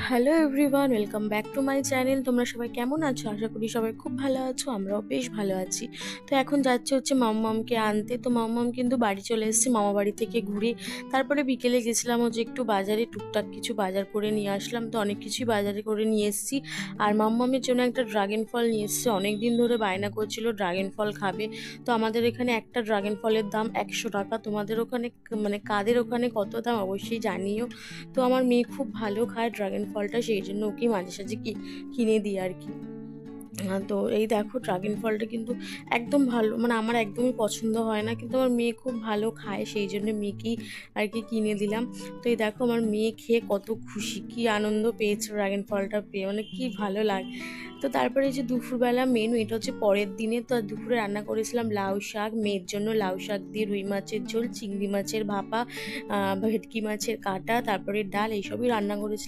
Hello everyone, welcome back to my channel. তোমরা সবাই কেমন আছো? আশা করি সবাই খুব ভালো আছো, আমরাও বেশ ভালো আছি। তো এখন যাচ্ছে হচ্ছে মাম্মামকে আনতে। তো মাম্মাম কিন্তু বাড়ি চলে এসেছে মামা বাড়ি থেকে ঘুরে। তারপরে বিকেলে গেছিলাম হচ্ছে একটু বাজারে, টুকটাক কিছু বাজার করে নিয়ে আসলাম। তো অনেক কিছুই বাজারে করে নিয়ে এসেছি। আর মাম্মামের জন্য একটা ড্রাগন ফল নিয়ে এসেছে। অনেক দিন ধরে বায়না করছিল ড্রাগন ফল খাবে। তো আমাদের এখানে একটা ড্রাগন ফলের দাম 100 টাকা। তোমাদের ওখানে মানে কাদের ওখানে কত দাম অবশ্যই জানিও। তো আমার মেয়ে খুব ভালো খায় ড্রাগন ফলটা, সেই জন্য ওকে মাঝে সাঝে কিনে দিই আর কি। তো এই দেখো ড্রাগন ফলটা কিন্তু একদম ভালো, মানে আমার একদমই পছন্দ হয় না, কিন্তু আমার মেয়ে খুব ভালো খায়, সেই জন্য মেয়েকেই আর কি কিনে দিলাম। তো এই দেখো আমার মেয়ে খেয়ে কত খুশি, কি আনন্দ পেয়েছে ড্রাগন ফলটা পেয়ে, মানে কি ভালো লাগে। তো তারপরে এই যে দুপুরবেলা মেনু, এটা হচ্ছে পরের দিনে। তো দুপুরে রান্না করেছিলাম লাউ শাক, মেয়ের জন্য লাউ শাক দিয়ে রুই মাছের ঝোল, চিংড়ি মাছের ভাপা, ভেটকি মাছের কাটা, তারপরে ডাল, এইসবই রান্না করেছিলাম।